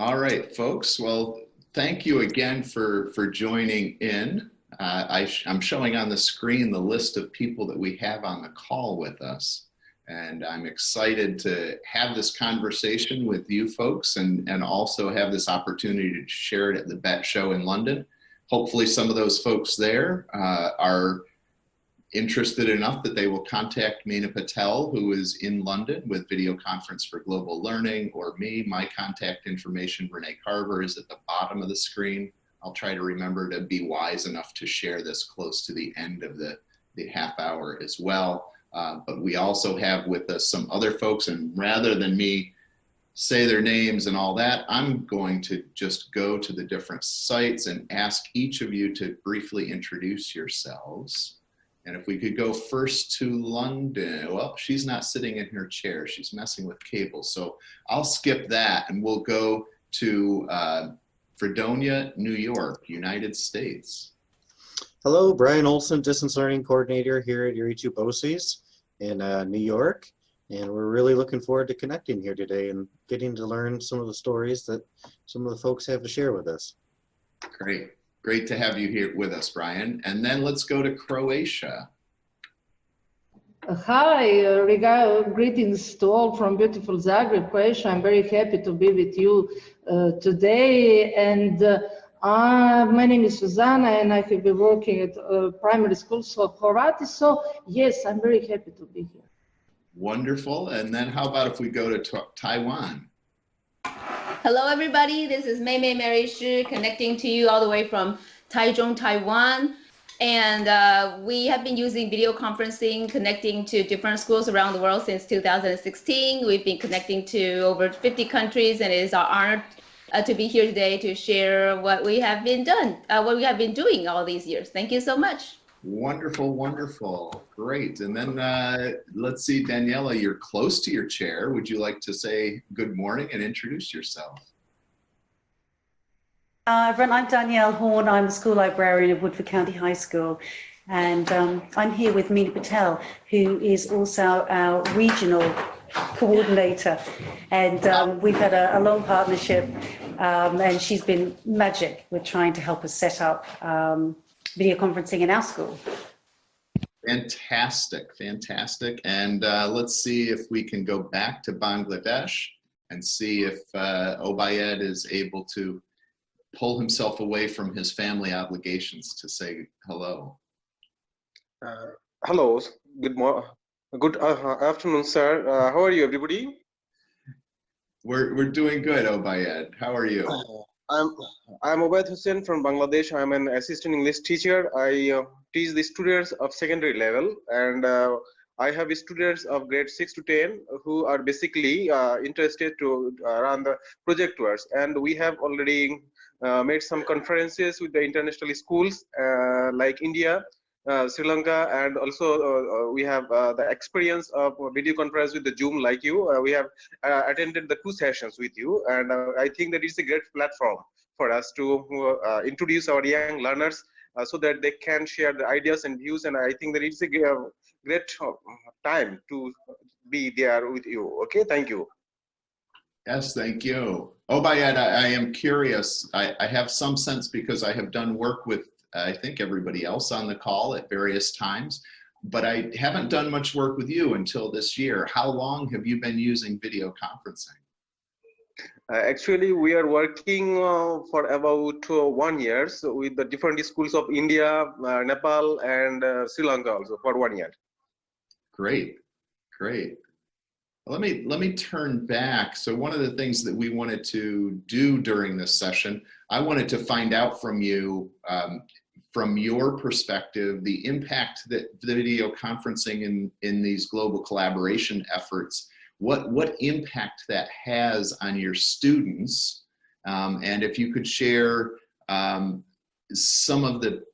All right, folks. Well, thank you again for joining in. I'm showing on the screen the list of people that we have on the call with us. And I'm excited to have this conversation with you folks and also have this opportunity to share it at the BET show in London. Hopefully some of those folks there are interested enough that they will contact Meena Patel, who is in London with Video Conference for Global Learning, or me. My contact information, Renee Carver, is at the bottom of the screen. I'll try to remember to be wise enough to share this close to the end of the half hour as well. But we also have with us some other folks, and rather than me say their names and all that, I'm going to just go to the different sites and ask each of you to briefly introduce yourselves. And if we could go first to London. Well, she's not sitting in her chair. She's messing with cables. So I'll skip that and we'll go to Fredonia, New York, United States. Hello, Brian Olson, Distance Learning Coordinator here at Erie 2 BOCES in New York. And we're really looking forward to connecting here today and getting to learn some of the stories that some of the folks have to share with us. Great. Great to have you here with us, Brian. And then let's go to Croatia. Hi, greetings to all from beautiful Zagreb, Croatia. I'm very happy to be with you today. And my name is Suzana, and I have been working at primary schools for Horvati. So yes, I'm very happy to be here. Wonderful. And then how about if we go to Taiwan? Hello, everybody. This is Mei Mary Shi connecting to you all the way from Taichung, Taiwan. And we have been using video conferencing, connecting to different schools around the world since 2016. We've been connecting to over 50 countries, and it is our honor to be here today to share what we have been doing all these years. Thank you so much. Wonderful, wonderful. Great. And then let's see, Daniela, you're close to your chair. Would you like to say good morning and introduce yourself? Everyone, I'm Danielle Horn. I'm the school librarian of Woodford County High School. And I'm here with Meena Patel, who is also our regional coordinator. And we've had a long partnership, and she's been magic with trying to help us set up video conferencing in our school. Fantastic, fantastic. And let's see if we can go back to Bangladesh and see if Obayed is able to pull himself away from his family obligations to say hello. Hello, good afternoon, sir. How are you, everybody? We're doing good, Obayed. How are you? I'm Obaid Hussain from Bangladesh. I'm an assistant English teacher. I teach the students of secondary level, and I have students of grade 6 to 10 who are basically interested to run the project works. And we have already made some conferences with the international schools like India, Sri Lanka, and also we have the experience of video conference with the Zoom like you. We have attended the 2 sessions with you, and I think that it's a great platform for us to introduce our young learners so that they can share the ideas and views, and I think that it's a great time to be there with you. Okay, thank you. Yes, thank you. Obayed, I am curious. I have some sense because I have done work with I think everybody else on the call at various times, but I haven't done much work with you until this year. How long have you been using video conferencing? Actually, we are working for about 1 year with the different schools of India, Nepal, and Sri Lanka also for 1 year. Great, great. Let me turn back. So one of the things that we wanted to do during this session, I wanted to find out from you, from your perspective, the impact that the video conferencing in these global collaboration efforts, what impact that has on your students, and if you could share some of the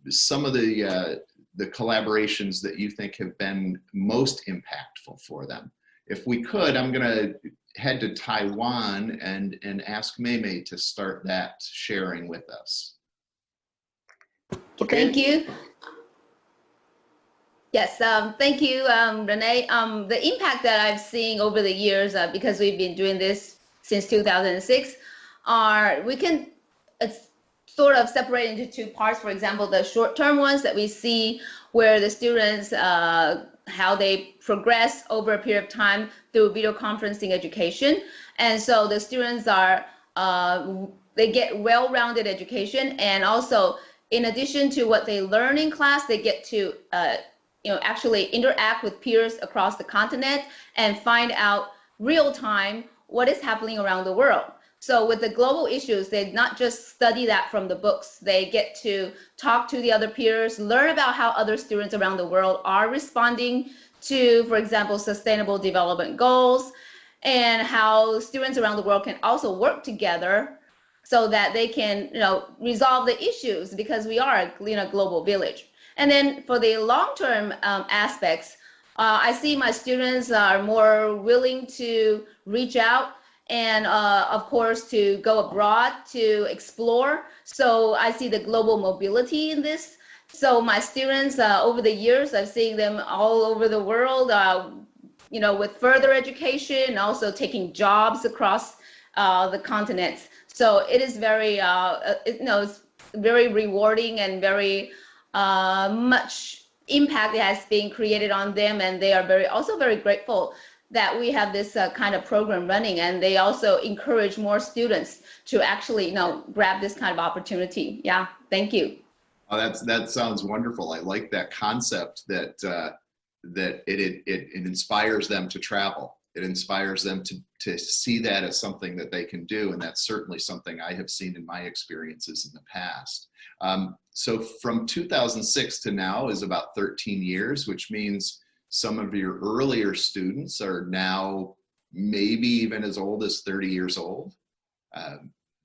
collaborations that you think have been most impactful for them. If we could, I'm going to head to Taiwan and ask Mei to start that sharing with us. Okay. Thank you. Yes, thank you, Renee. The impact that I've seen over the years, because we've been doing this since 2006, we can sort of separate into two parts. For example, the short-term ones that we see where the students, how they progress over a period of time through video conferencing education. And so the students are, they get well-rounded education, and also in addition to what they learn in class, they get to actually interact with peers across the continent and find out real time what is happening around the world. So with the global issues, they not just study that from the books, they get to talk to the other peers, learn about how other students around the world are responding to, for example, sustainable development goals, and how students around the world can also work together so that they can, resolve the issues, because we are a global village. And then for the long-term aspects, I see my students are more willing to reach out and of course to go abroad to explore. So I see the global mobility in this. So my students over the years, I've seen them all over the world, with further education, also taking jobs across the continents. So it is very, it's very rewarding and very much impact has been created on them, and they are also very grateful that we have this kind of program running, and they also encourage more students to actually grab this kind of opportunity. Yeah, thank you. Oh, that sounds wonderful. I like that concept that it inspires them to travel. It inspires them to see that as something that they can do, and that's certainly something I have seen in my experiences in the past. So from 2006 to now is about 13 years, which means some of your earlier students are now maybe even as old as 30 years old.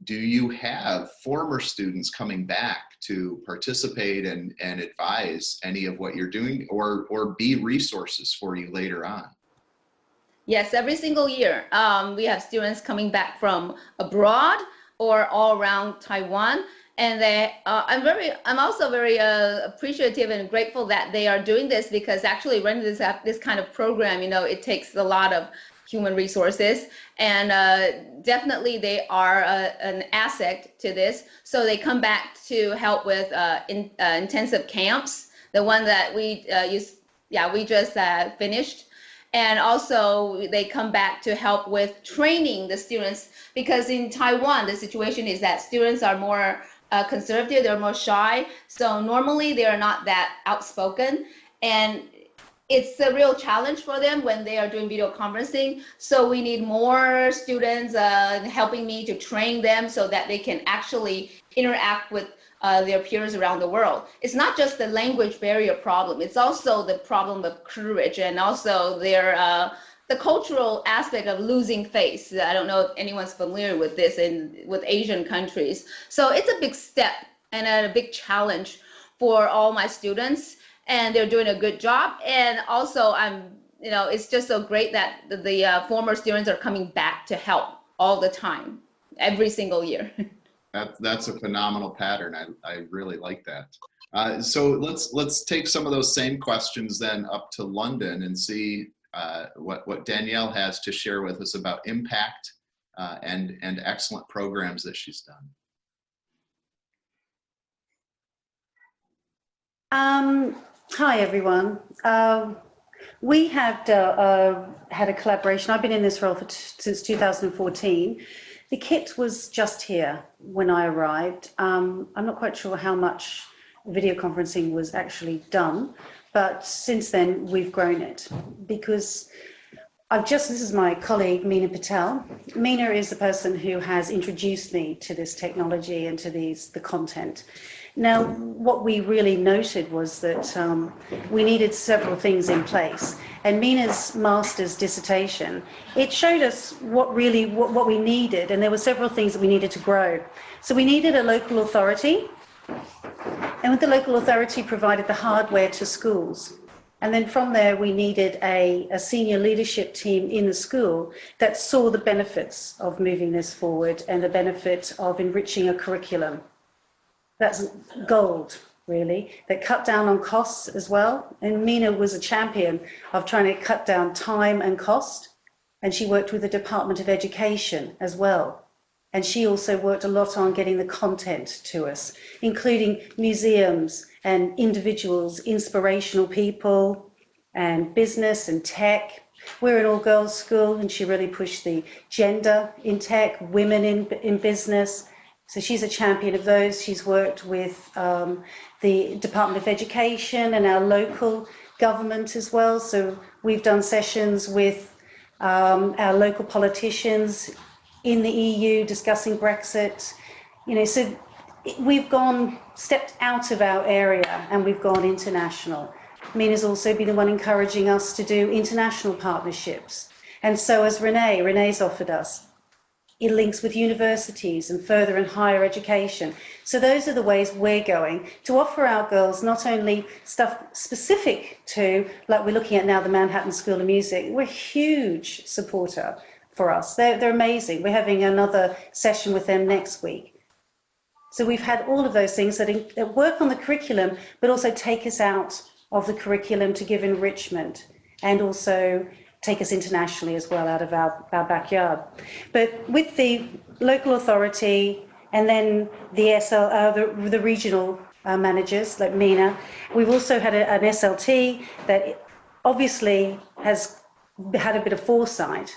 Do you have former students coming back to participate and advise any of what you're doing, or be resources for you later on? Yes, every single year we have students coming back from abroad or all around Taiwan. And I'm also very appreciative and grateful that they are doing this, because actually running this kind of program, it takes a lot of human resources, and definitely they are an asset to this. So they come back to help with intensive camps, the one that we just finished. And also they come back to help with training the students, because in Taiwan, the situation is that students are more conservative, they're more shy. So normally they are not that outspoken, and it's a real challenge for them when they are doing video conferencing. So we need more students helping me to train them so that they can actually interact with their peers around the world. It's not just the language barrier problem, it's also the problem of courage, and also their the cultural aspect of losing face. I don't know if anyone's familiar with this with Asian countries. So it's a big step and a big challenge for all my students, and they're doing a good job. And also it's just so great that the former students are coming back to help all the time, every single year. That's a phenomenal pattern. I really like that. So let's take some of those same questions then up to London and see what Danielle has to share with us about impact and excellent programs that she's done. Hi everyone. We have had a collaboration. I've been in this role since 2014. The kit was just here when I arrived. I'm not quite sure how much video conferencing was actually done, but since then we've grown it, because this is my colleague, Meena Patel. Meena is the person who has introduced me to this technology and to the content. Now, what we really noted was that we needed several things in place. And Meena's master's dissertation, it showed us what we needed, and there were several things that we needed to grow. So we needed a local authority, and with the local authority provided the hardware to schools. And then from there, we needed a senior leadership team in the school that saw the benefits of moving this forward and the benefit of enriching a curriculum. That's gold, really, that cut down on costs as well. And Meena was a champion of trying to cut down time and cost. And she worked with the Department of Education as well And she also worked a lot on getting the content to us, including museums and individuals, inspirational people, and business and tech. We're an all-girls school, and she really pushed the gender in tech, women in business. So she's a champion of those. She's worked with the Department of Education and our local government as well. So we've done sessions with our local politicians in the EU discussing Brexit. You know, so we've stepped out of our area and we've gone international. Mina's also been the one encouraging us to do international partnerships. And so has Renee. Renee's offered us. It links with universities and further and higher education. So those are the ways we're going to offer our girls not only stuff specific to, like we're looking at now, the Manhattan School of Music. We're a huge supporter for us. They're amazing. We're having another session with them next week. So we've had all of those things that work on the curriculum, but also take us out of the curriculum to give enrichment and also take us internationally as well out of our backyard. But with the local authority and then the regional managers like Mina, we've also had an SLT that obviously has had a bit of foresight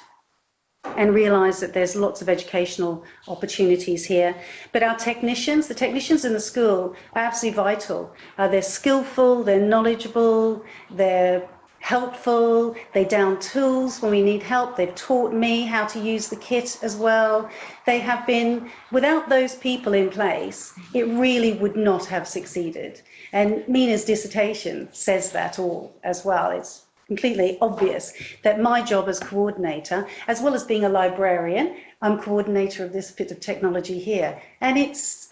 and realised that there's lots of educational opportunities here. But our technicians, the technicians in the school are absolutely vital. They're skillful, they're knowledgeable, they're helpful, they down tools when we need help. They've taught me how to use the kit as well. They have been, without those people in place, it really would not have succeeded. And Mina's dissertation says that all as well. It's completely obvious that my job as coordinator, as well as being a librarian, I'm coordinator of this bit of technology here. And it's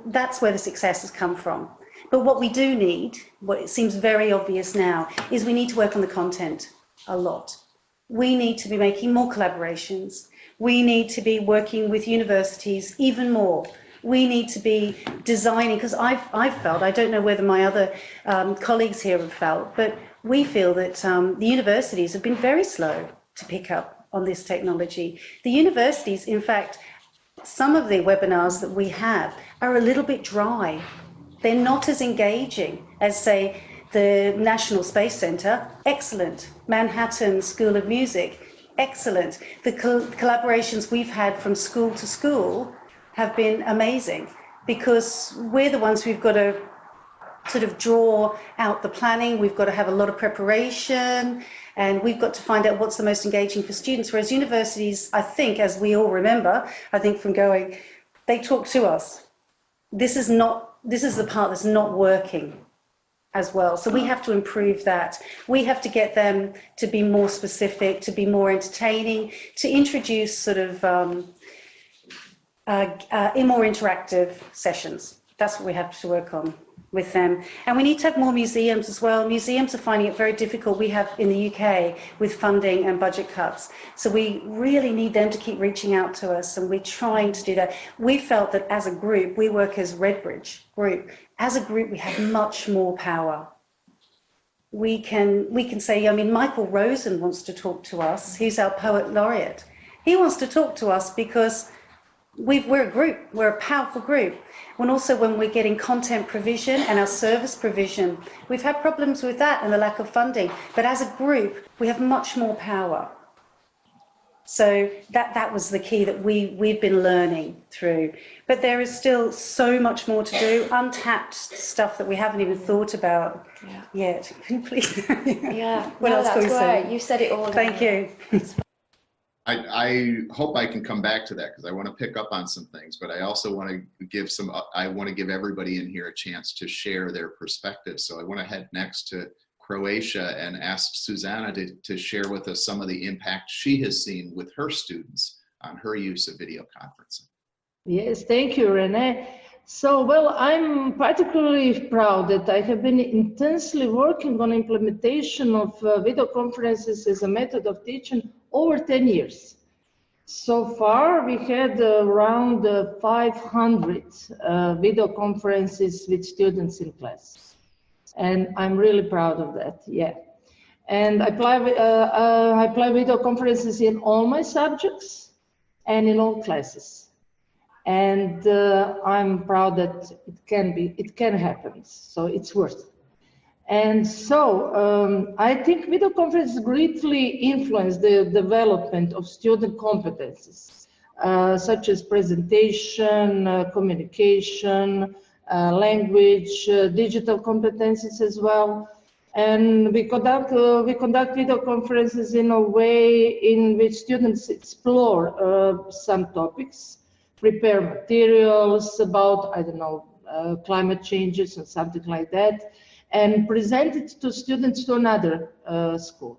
that's where the success has come from. But what we do need, what it seems very obvious now, is we need to work on the content a lot. We need to be making more collaborations. We need to be working with universities even more. We need to be designing, because I've felt, I don't know whether my other colleagues here have felt, but we feel that the universities have been very slow to pick up on this technology. The universities, in fact, some of the webinars that we have are a little bit dry. They're not as engaging as, say, the National Space Centre, excellent. Manhattan School of Music, excellent. The collaborations we've had from school to school have been amazing, because we're the ones who've got to sort of draw out the planning. We've got to have a lot of preparation, and we've got to find out what's the most engaging for students. Whereas universities, I think, as we all remember, I think from going, they talk to us. This is the part that's not working as well. So we have to improve that. We have to get them to be more specific, to be more entertaining, to introduce sort of more interactive sessions. That's what we have to work on with them. And we need to have more museums as well. Museums are finding it very difficult. We have in the UK with funding and budget cuts. So we really need them to keep reaching out to us, and we're trying to do that. We felt that as a group, we work as Redbridge Group. As a group, we have much more power. We can say, I mean, Michael Rosen wants to talk to us. He's our poet laureate. He wants to talk to us because we're a group, we're a powerful group. And also when we're getting content provision and our service provision, we've had problems with that and the lack of funding. But as a group, we have much more power. So that was the key that we've been learning through. But there is still so much more to do, untapped stuff that we haven't even thought about yet. Please. Yeah, What else can we say? You said it all. Thank you. I hope I can come back to that, because I want to pick up on some things, but I also want to give everybody in here a chance to share their perspectives. So I want to head next to Croatia and ask Susanna to share with us some of the impact she has seen with her students on her use of video conferencing. Yes, thank you, Renee. So, well, I'm particularly proud that I have been intensely working on implementation of video conferences as a method of teaching over 10 years. So far, we had around 500 video conferences with students in class. And I'm really proud of that, yeah. And I apply video conferences in all my subjects and in all classes. And I'm proud that it can happen. So it's worth it. And so I think video conferences greatly influence the development of student competencies, such as presentation, communication, language, digital competencies as well. And we conduct video conferences in a way in which students explore some topics, prepare materials about, I don't know, climate changes or something like that, and present it to students to another school.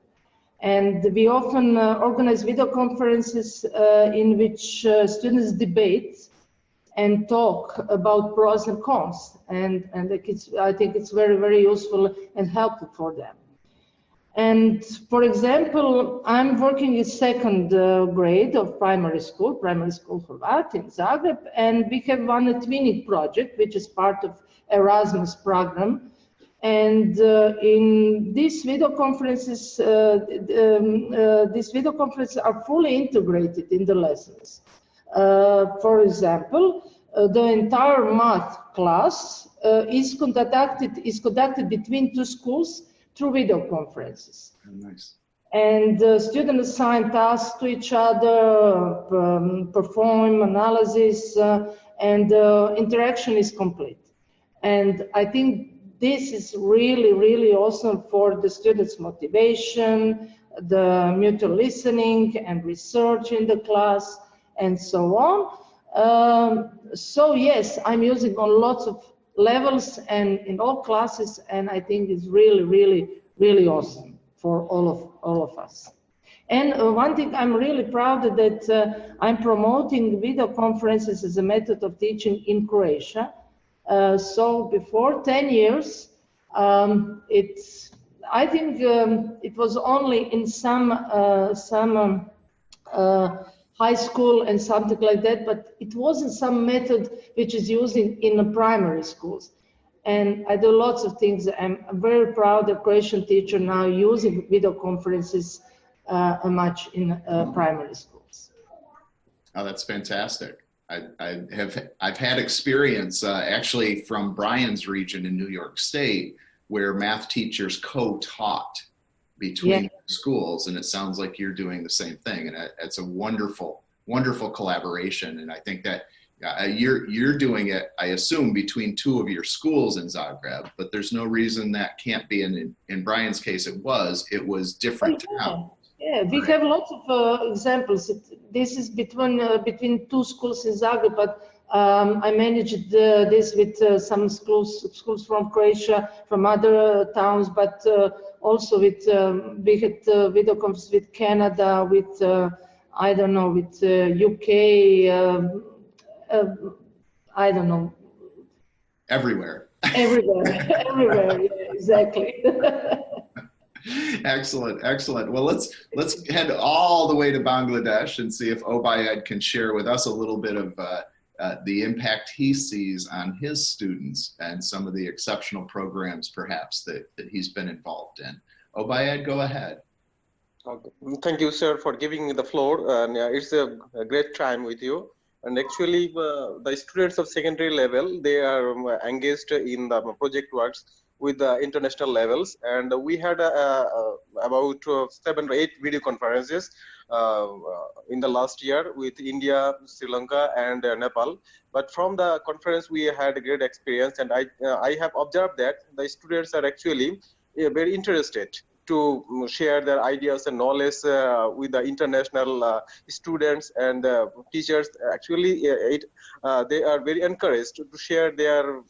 And we often organize video conferences in which students debate and talk about pros and cons. And I think it's very, very useful and helpful for them. And for example, I'm working in second grade of primary school Hrvat in Zagreb, and we have one twinning project, which is part of Erasmus program. And in these video conferences, these video conferences are fully integrated in the lessons. For example, the entire math class is conducted between two schools through video conferences. Oh, nice. And students assign tasks to each other, perform analysis, and interaction is complete. And I think this is really, really awesome for the students' motivation, the mutual listening and research in the class, and so on. So yes, I'm using on lots of levels and in all classes, and I think it's really, really, really awesome for all of us. And one thing I'm really proud of that I'm promoting video conferences as a method of teaching in Croatia. So before 10 years, I think it was only in some high school and something like that, but it wasn't some method which is used in the primary schools. And I do lots of things. I'm very proud of Croatian teacher now using video conferences much in primary schools. Oh, that's fantastic. I've had experience actually from Brian's region in New York State where math teachers co-taught between schools, and it sounds like you're doing the same thing, and it's a wonderful collaboration. And I think that you're doing it, I assume, between two of your schools in Zagreb, but there's no reason that can't be. In Brian's case, it was different towns. Yeah, we have lots of examples. This is between two schools in Zagreb, but I managed this with some schools from Croatia, from other towns, but also with we had video conferences with Canada, with I don't know, with UK, I don't know. Everywhere. Everywhere, yeah, exactly. Excellent. Well, let's head all the way to Bangladesh and see if Obaid can share with us a little bit of the impact he sees on his students and some of the exceptional programs, perhaps, that he's been involved in. Obaid, go ahead. Okay. Thank you, sir, for giving me the floor. And it's a great time with you. And actually, the students of secondary level, they are engaged in the project works with the international levels, and we had about 7 or 8 video conferences in the last year with India, Sri Lanka, and Nepal. But from the conference, we had a great experience, and I have observed that the students are actually very interested to share their ideas and knowledge with the international students and teachers. Actually, they are very encouraged to share their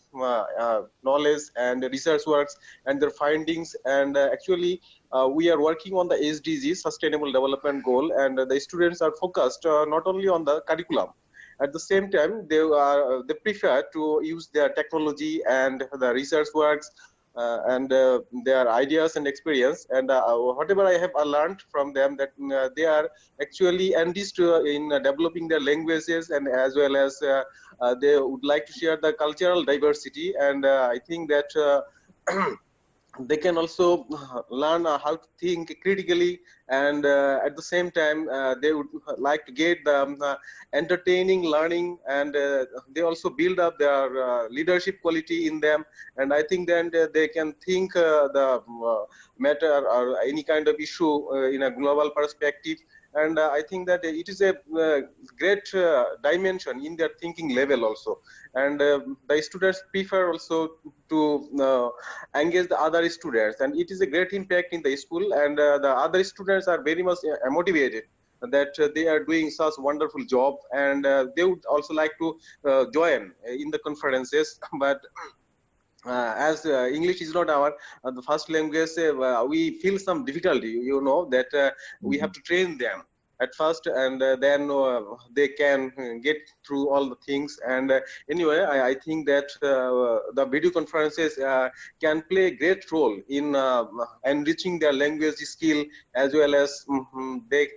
knowledge and research works and their findings. And actually, we are working on the SDG, Sustainable Development Goal, and the students are focused not only on the curriculum. At the same time, they prefer to use their technology and the research works and their ideas and experience, and whatever I have learned from them, that they are actually enriched in developing their languages, and as well as they would like to share the cultural diversity. And I think that they can also learn how to think critically, and at the same time they would like to get the entertaining learning, and they also build up their leadership quality in them. And I think then they can think the matter or any kind of issue in a global perspective. And I think that it is a great dimension in their thinking level also. And the students prefer also to engage the other students, and it is a great impact in the school. And the other students are very much motivated that they are doing such wonderful job, and they would also like to join in the conferences. But as English is not our the first language, we feel some difficulty, you know, that we have to train them at first, and then they can get through all the things. And anyway, I think that the video conferences can play a great role in enriching their language skill, as well as they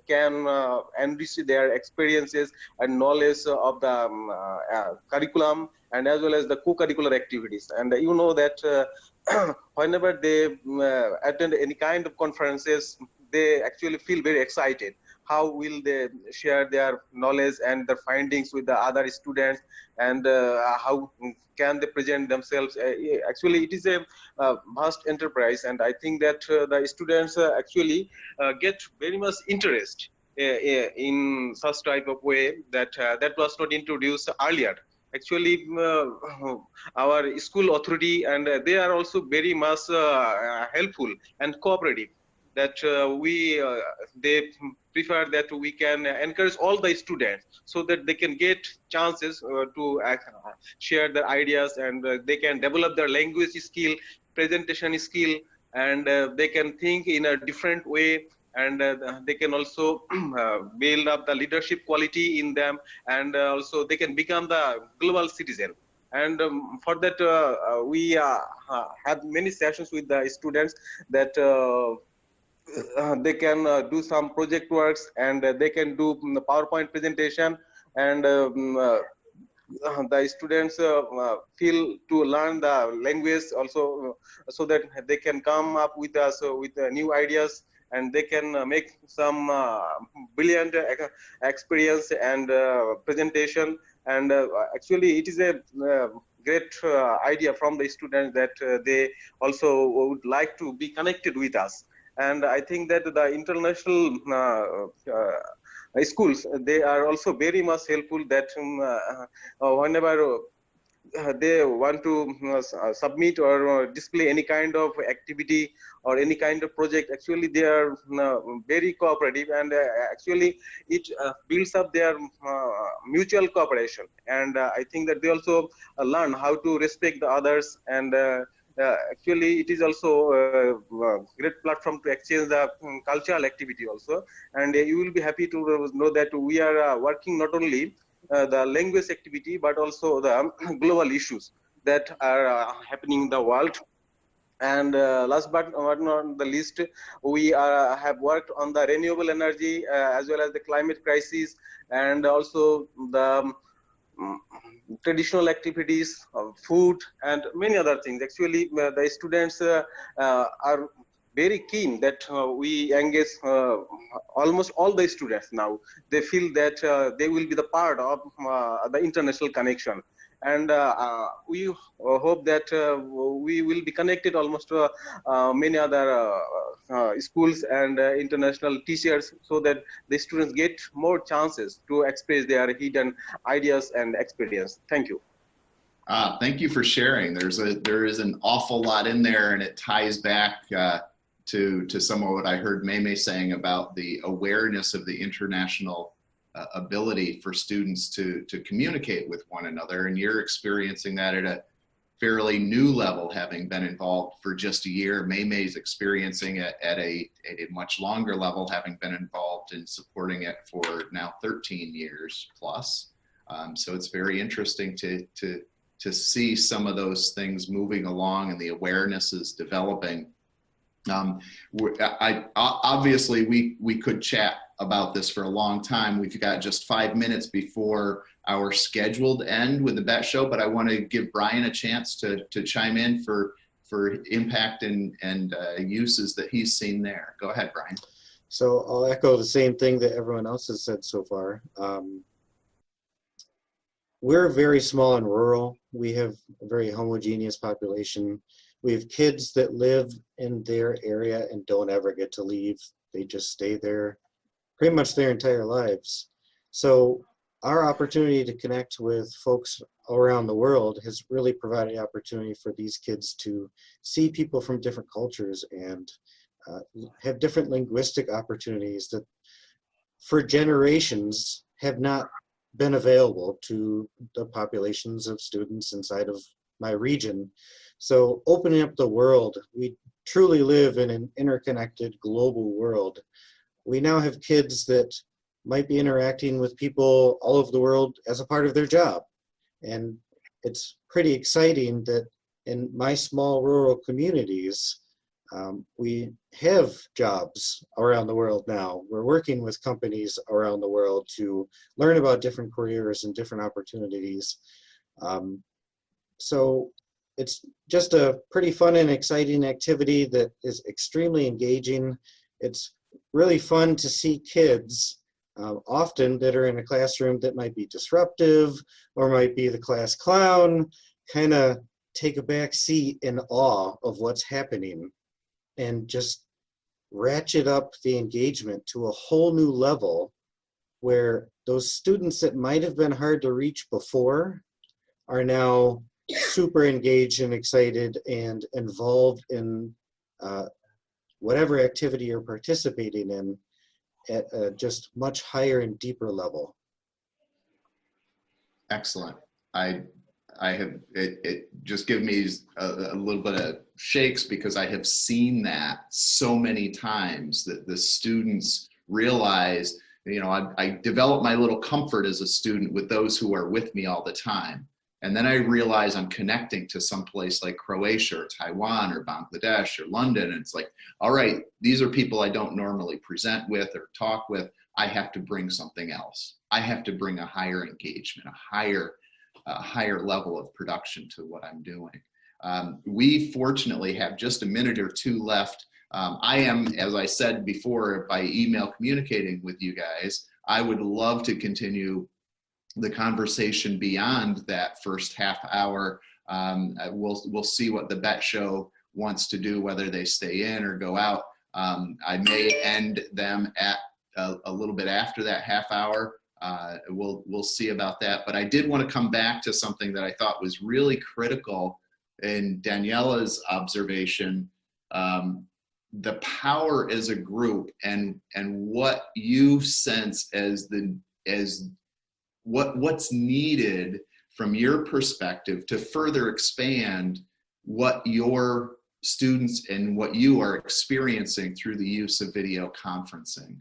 can enrich their experiences and knowledge of the curriculum, and as well as the co-curricular activities. And you know that whenever they attend any kind of conferences, they actually feel very excited. How will they share their knowledge and their findings with the other students, and how can they present themselves? Actually, it is a vast enterprise, and I think that the students actually get very much interest in such type of way that that was not introduced earlier. Actually, our school authority, and they are also very much helpful and cooperative. That they prefer that we can encourage all the students so that they can get chances to share their ideas, and they can develop their language skill, presentation skill, and they can think in a different way. And they can also build up the leadership quality in them, and also they can become the global citizen. And for that, we have many sessions with the students that they can do some project works, and they can do the PowerPoint presentation, and the students feel to learn the language also, so that they can come up with us with new ideas, and they can make some brilliant experience and presentation. And actually, it is a great idea from the students that they also would like to be connected with us. And I think that the international schools, they are also very much helpful, that whenever they want to submit or display any kind of activity or any kind of project, actually they are very cooperative, and actually it builds up their mutual cooperation. And I think that they also learn how to respect the others, and actually it is also a great platform to exchange the cultural activity also. And you will be happy to know that we are working not only the language activity, but also the global issues that are happening in the world. And last but not the least, we have worked on the renewable energy, as well as the climate crisis, and also the traditional activities, food, and many other things. Actually, the students are very keen that we engage almost all the students now. They feel that they will be the part of the international connection. And we hope that we will be connected almost to many other schools and international teachers, so that the students get more chances to express their hidden ideas and experience. Thank you. Thank you for sharing. There is an awful lot in there, and it ties back to some of what I heard Mei saying about the awareness of the international ability for students to communicate with one another. And you're experiencing that at a fairly new level, having been involved for just a year. Mei's experiencing it at a much longer level, having been involved in supporting it for now 13 years plus. So it's very interesting to see some of those things moving along and the awareness is developing. Obviously we could chat about this for a long time. We've got just 5 minutes before our scheduled end with the BET Show, but I want to give Brian a chance to chime in for impact and uses that he's seen there. Go ahead, Brian. So I'll echo the same thing that everyone else has said so far. We're very small and rural. We have a very homogeneous population. We have kids that live in their area and don't ever get to leave. They just stay there pretty much their entire lives. So our opportunity to connect with folks around the world has really provided opportunity for these kids to see people from different cultures and have different linguistic opportunities that for generations have not been available to the populations of students inside of my region. So opening up the world, we truly live in an interconnected global world. We now have kids that might be interacting with people all over the world as a part of their job. And it's pretty exciting that in my small rural communities, we have jobs around the world now. We're working with companies around the world to learn about different careers and different opportunities. So it's just a pretty fun and exciting activity that is extremely engaging. It's really fun to see kids often that are in a classroom that might be disruptive or might be the class clown, kind of take a back seat in awe of what's happening and just ratchet up the engagement to a whole new level where those students that might have been hard to reach before are now super engaged and excited and involved in whatever activity you're participating in at a just much higher and deeper level. Excellent. I have, it just gives me a little bit of shakes because I have seen that so many times that the students realize, you know, I develop my little comfort as a student with those who are with me all the time. And then I realize I'm connecting to some place like Croatia or Taiwan or Bangladesh or London. And it's like, all right, these are people I don't normally present with or talk with. I have to bring something else. I have to bring a higher engagement, a higher level of production to what I'm doing. We fortunately have just a minute or two left. I am, as I said before, by email communicating with you guys. I would love to continue the conversation beyond that first half hour. We'll see what the Bet Show wants to do, whether they stay in or go out. I may end them at a little bit after that half hour. We'll see about that. But I did want to come back to something that I thought was really critical in Daniela's observation, the power as a group and what you sense as what's needed from your perspective to further expand what your students and what you are experiencing through the use of video conferencing.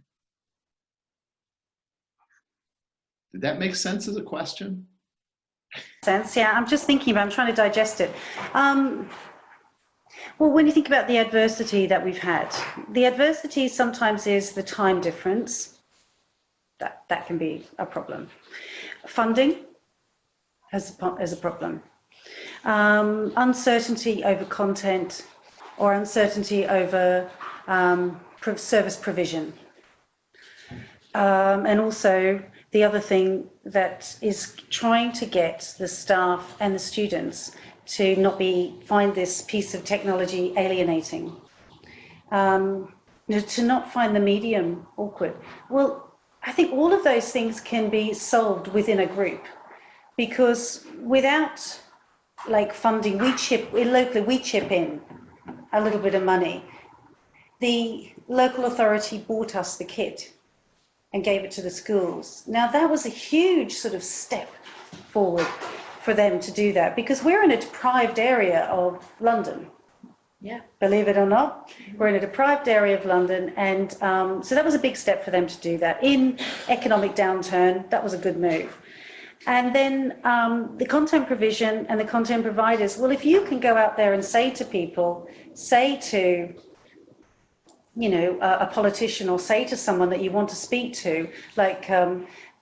Did that make sense as a question? Sense, yeah. I'm just thinking about, I'm trying to digest it. Well, when you think about the adversity that we've had, the adversity sometimes is the time difference. That can be a problem. Funding is a problem. Uncertainty over content or uncertainty over service provision. And also the other thing that is trying to get the staff and the students to not find this piece of technology alienating, to not find the medium awkward. Well, I think all of those things can be solved within a group, because without like funding, we chip in a little bit of money. The local authority bought us the kit and gave it to the schools. Now that was a huge sort of step forward for them to do that, because we're in a deprived area of London. Yeah, believe it or not, we're in a deprived area of London, and so that was a big step for them to do that. In economic downturn, that was a good move. And then the content provision and the content providers, well, if you can go out there and say to people, say to, you know, a politician or say to someone that you want to speak to, like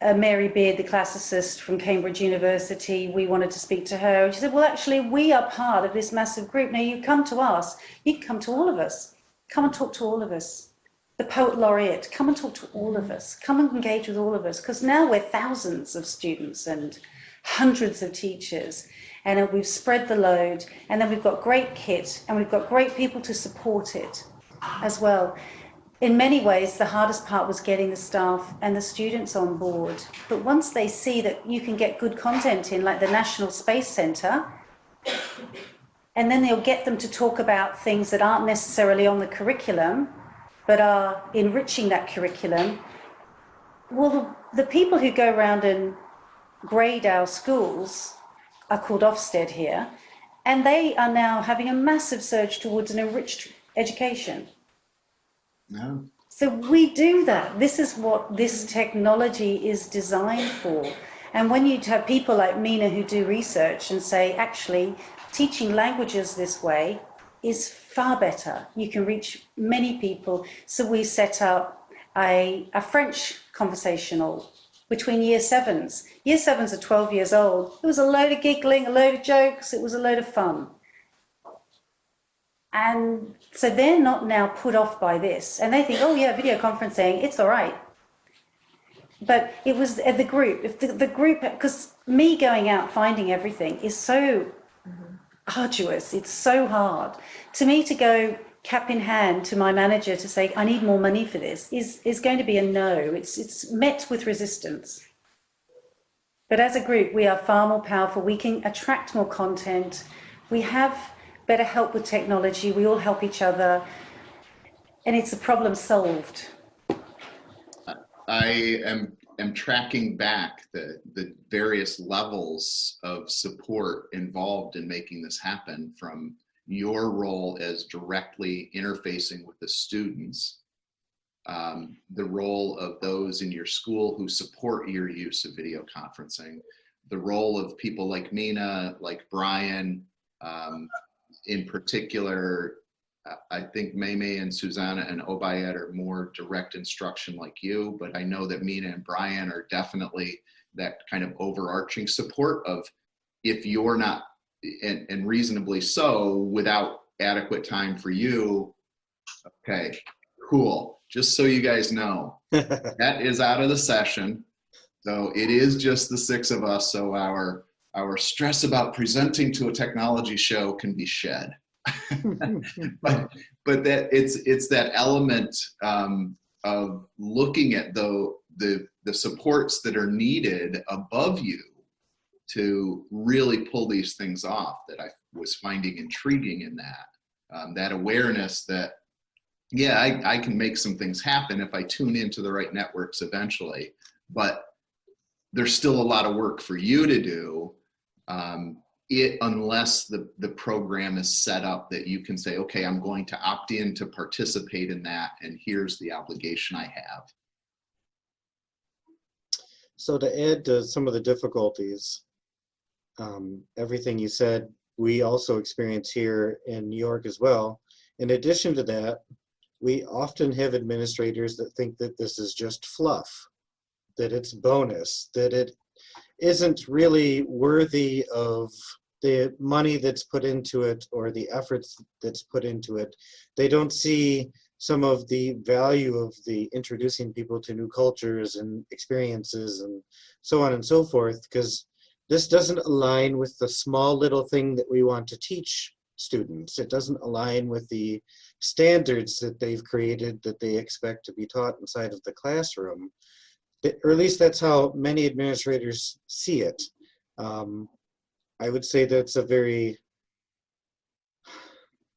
Mary Beard, the classicist from Cambridge University, we wanted to speak to her. And she said, well, actually, we are part of this massive group. Now, you come to us, you can come to all of us. Come and talk to all of us. The poet laureate, come and talk to all of us. Come and engage with all of us. Because now we're thousands of students and hundreds of teachers. And we've spread the load. And then we've got great kit. And we've got great people to support it as well. In many ways, the hardest part was getting the staff and the students on board. But once they see that you can get good content in, like the National Space Centre, and then they'll get them to talk about things that aren't necessarily on the curriculum, but are enriching that curriculum. Well, the people who go around and grade our schools are called Ofsted here, and they are now having a massive surge towards an enriched education. No. So we do that. This is what this technology is designed for. And when you have people like Mina who do research and say, actually, teaching languages this way is far better. You can reach many people. So we set up a French conversational between year sevens. Year sevens are 12 years old. It was a load of giggling, a load of jokes. It was a load of fun. And so they're not now put off by this. And they think, oh yeah, video conferencing, it's all right. But it was the group, if the group, because me going out finding everything is so arduous, it's so hard. To me to go cap in hand to my manager to say, I need more money for this, is going to be a no. It's met with resistance. But as a group, we are far more powerful. We can attract more content. We have better help with technology. We all help each other. And it's a problem solved. I am tracking back the various levels of support involved in making this happen, from your role as directly interfacing with the students, the role of those in your school who support your use of video conferencing, the role of people like Mina, like Brian, in particular. I think Maymay and Susanna and Obayed are more direct instruction like you, but I know that Mina and Brian are definitely that kind of overarching support of, if you're not, and reasonably so, without adequate time for you, okay, cool. Just so you guys know, that is out of the session. So it is just the six of us. So our stress about presenting to a technology show can be shed. but that it's that element of looking at the supports that are needed above you to really pull these things off, that I was finding intriguing in that awareness that, yeah, I can make some things happen if I tune into the right networks eventually, but there's still a lot of work for you to do. Unless the program is set up that you can say, okay, I'm going to opt in to participate in that, and here's the obligation I have. So to add to some of the difficulties, everything you said, we also experience here in New York as well. In addition to that, we often have administrators that think that this is just fluff, that it's bonus, that it isn't really worthy of the money that's put into it or the efforts that's put into it. They don't see some of the value of the introducing people to new cultures and experiences and so on and so forth, because this doesn't align with the small little thing that we want to teach students. It doesn't align with the standards that they've created that they expect to be taught inside of the classroom. Or at least that's how many administrators see it. I would say that's a very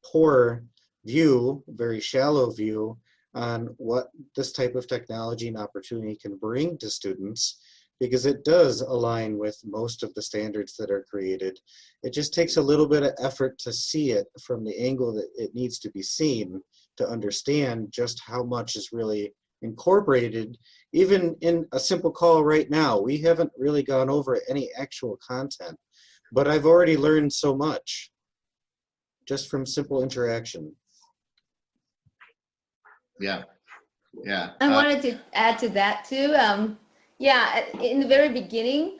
poor view, very shallow view on what this type of technology and opportunity can bring to students, because it does align with most of the standards that are created. It just takes a little bit of effort to see it from the angle that it needs to be seen, to understand just how much is really incorporated. Even in a simple call right now, we haven't really gone over any actual content, but I've already learned so much just from simple interaction. Yeah. I wanted to add to that too. Yeah, in the very beginning,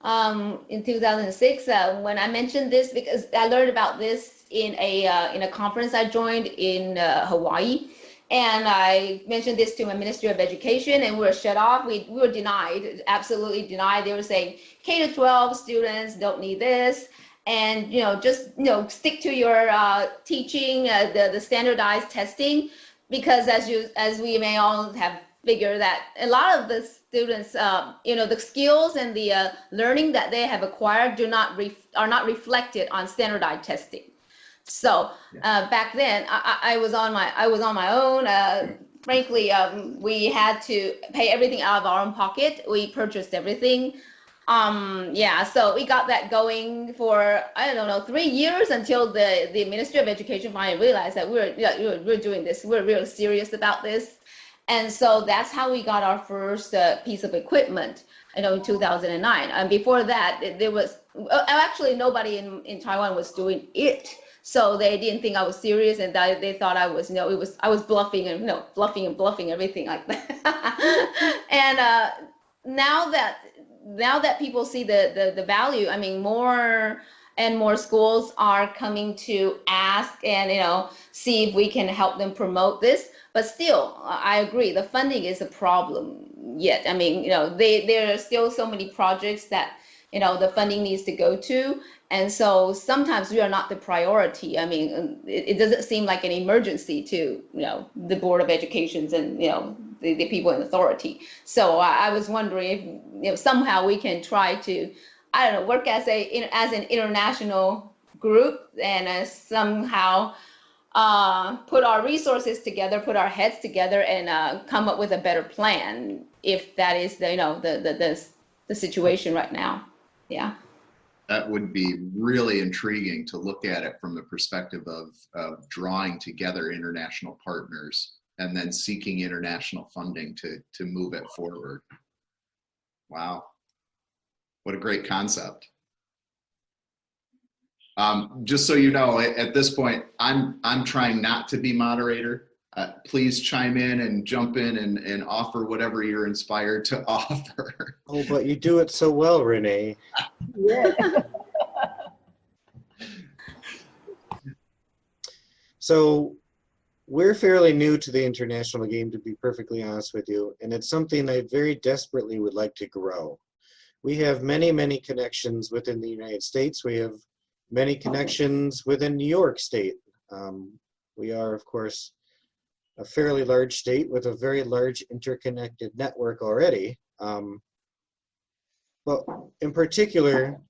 in 2006, when I mentioned this, because I learned about this in a conference I joined in Hawaii, and I mentioned this to my Ministry of Education, and we were shut off. We were denied, absolutely denied. They were saying K to 12 students don't need this, and just stick to your teaching, the standardized testing, because as we may all have figured that a lot of the students, the skills and the learning that they have acquired are not reflected on standardized testing. So back then, I was on my own. Frankly, we had to pay everything out of our own pocket. We purchased everything. So we got that going for, I don't know, 3 years until the Ministry of Education finally realized that we're doing this. We're really serious about this. And so that's how we got our first piece of equipment, in 2009. And before that, there was actually nobody in Taiwan was doing it. So they didn't think I was serious, and they thought I was, I was bluffing and bluffing everything like that. And now that people see the value, I mean, more and more schools are coming to ask and see if we can help them promote this. But still, I agree, the funding is a problem yet. I mean, there are still so many projects that the funding needs to go to, and so sometimes we are not the priority. I mean, it doesn't seem like an emergency to the Board of Education and the people in authority. So I was wondering if somehow we can try to, I don't know, work as an international group and somehow put our resources together, put our heads together, and come up with a better plan, if that is the situation right now. Yeah. That would be really intriguing to look at it from the perspective of drawing together international partners and then seeking international funding to move it forward. Wow. What a great concept. Just so you know, at this point, I'm trying not to be moderator. Please chime in and jump in and offer whatever you're inspired to offer. Oh, but you do it so well, Renee. Yeah. So we're fairly new to the international game, to be perfectly honest with you, and it's something I very desperately would like to grow. We have many, many connections within the United States. We have many connections within New York State. We are, of course, a fairly large state with a very large interconnected network already. But in particular,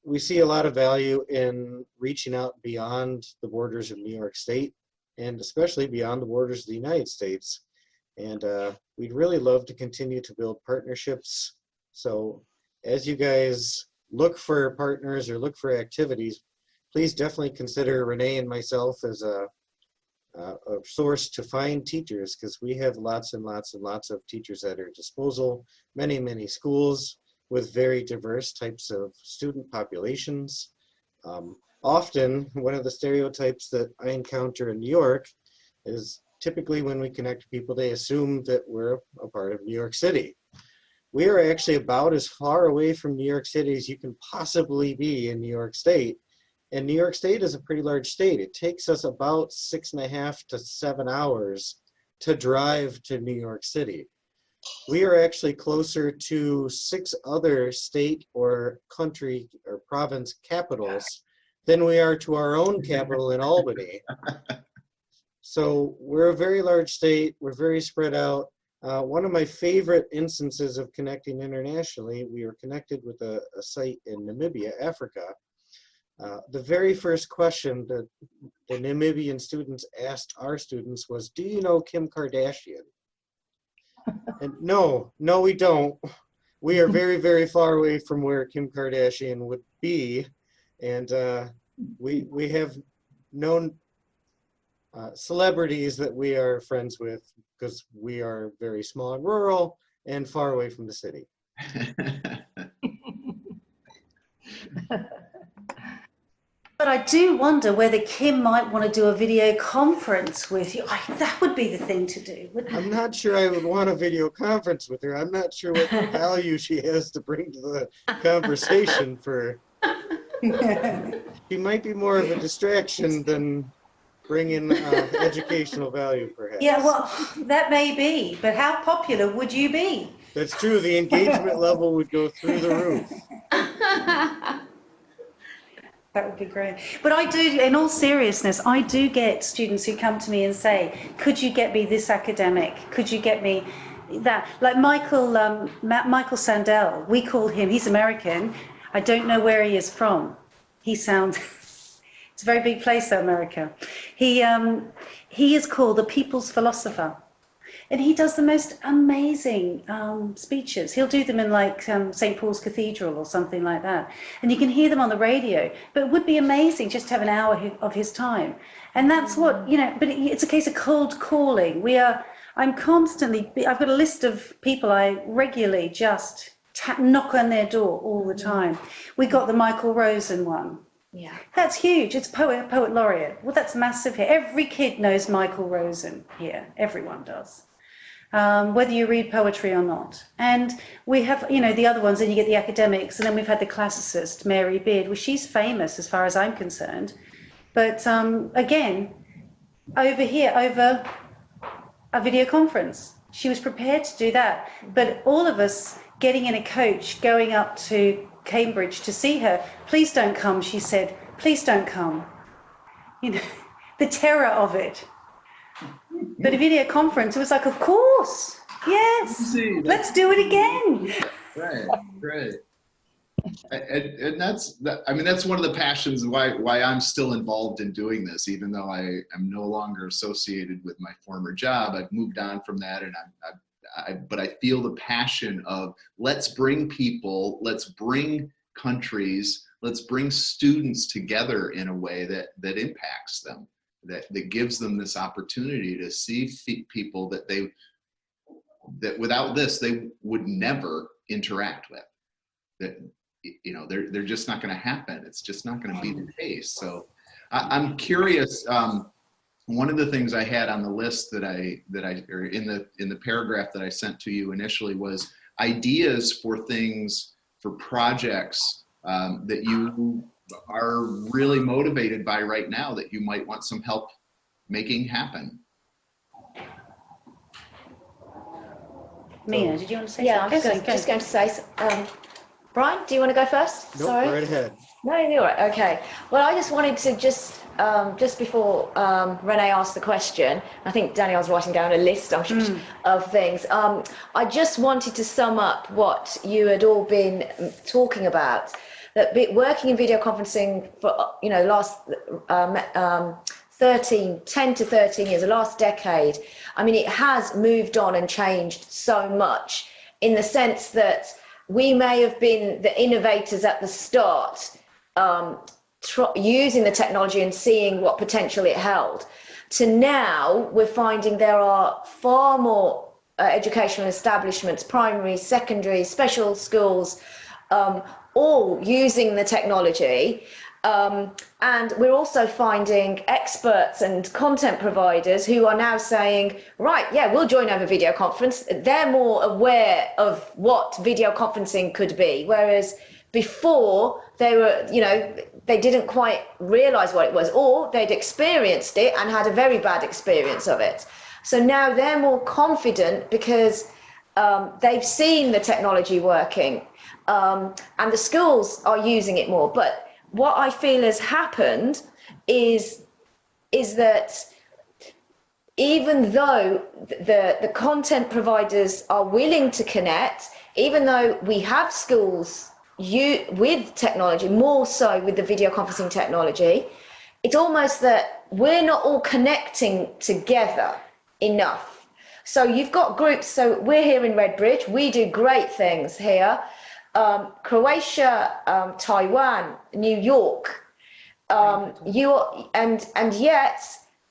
we see a lot of value in reaching out beyond the borders of New York State, and especially beyond the borders of the United States. And we'd really love to continue to build partnerships. So as you guys look for partners or look for activities, please definitely consider Renee and myself as a source to find teachers, because we have lots and lots and lots of teachers at our disposal, many, many schools with very diverse types of student populations. Often, one of the stereotypes that I encounter in New York is typically when we connect people, they assume that we're a part of New York City. We are actually about as far away from New York City as you can possibly be in New York State. And New York State is a pretty large state. It takes us about 6.5 to 7 hours to drive to New York City. We are actually closer to 6 other state or country or province capitals than we are to our own capital in Albany. So we're a very large state. We're very spread out. One of my favorite instances of connecting internationally, we were connected with a site in Namibia, Africa. The very first question that the Namibian students asked our students was, "Do you know Kim Kardashian?" And no, we don't. We are very, very far away from where Kim Kardashian would be. And we have known celebrities that we are friends with because we are very small and rural and far away from the city. But I do wonder whether Kim might want to do a video conference with you. That would be the thing to do, wouldn't it? I'm not sure I would want a video conference with her. I'm not sure what value she has to bring to the conversation for. She might be more of a distraction than bringing educational value, perhaps. Yeah, well, that may be, but how popular would you be? That's true. The engagement level would go through the roof. That would be great. But I do, in all seriousness, I do get students who come to me and say, could you get me this academic? Could you get me that? Like Michael Sandel, we call him, he's American. I don't know where he is from. He sounds, it's a very big place, though, America. He is called the People's Philosopher. And he does the most amazing speeches. He'll do them in like St. Paul's Cathedral or something like that. And you can hear them on the radio. But it would be amazing just to have an hour of his time. And that's what, you know, but it's a case of cold calling. I've got a list of people I regularly just knock on their door all the time. We got the Michael Rosen one. Yeah. That's huge. It's poet laureate. Well, that's massive here. Every kid knows Michael Rosen here. Everyone does. Whether you read poetry or not. And we have, you know, the other ones, and you get the academics, and then we've had the classicist, Mary Beard. Well, she's famous as far as I'm concerned. But again, over a video conference, she was prepared to do that. But all of us getting in a coach, going up to Cambridge to see her, please don't come, she said, please don't come. You know, the terror of it. But a video conference, it was like, of course, yes, let's do it again. Right. And that's one of the passions why I'm still involved in doing this, even though I am no longer associated with my former job. I've moved on from that, and but I feel the passion of let's bring people, let's bring countries, let's bring students together in a way that impacts them. That gives them this opportunity to see people that without this they would never interact with. That, you know, they're just not going to happen. It's just not going to be the case. So I'm curious. One of the things I had on the list that or in the paragraph that I sent to you initially was ideas for things, for projects that you are really motivated by right now that you might want some help making happen. Mia, did you want to say Yeah, I'm something? just going to say, Brian, do you want to go first? Nope, Sorry. right ahead. No, you're right. Okay. Well, I just wanted to just before Renee asked the question, I think Danielle's writing down a list of things. I just wanted to sum up what you had all been talking about. That working in video conferencing for, you know, last 10 to 13 years, the last decade, I mean, it has moved on and changed so much in the sense that we may have been the innovators at the start, using the technology and seeing what potential it held, to now we're finding there are far more educational establishments, primary, secondary, special schools, all using the technology. And we're also finding experts and content providers who are now saying, right, yeah, we'll join over video conference. They're more aware of what video conferencing could be. Whereas before they were, you know, they didn't quite realize what it was, or they'd experienced it and had a very bad experience of it. So now they're more confident because they've seen the technology working, and the schools are using it more. But what I feel has happened is that even though the content providers are willing to connect, even though we have schools with technology, more so with the video conferencing technology, it's almost that we're not all connecting together enough. So you've got groups, so we're here in Redbridge, we do great things here. Croatia, Taiwan, New York, and yet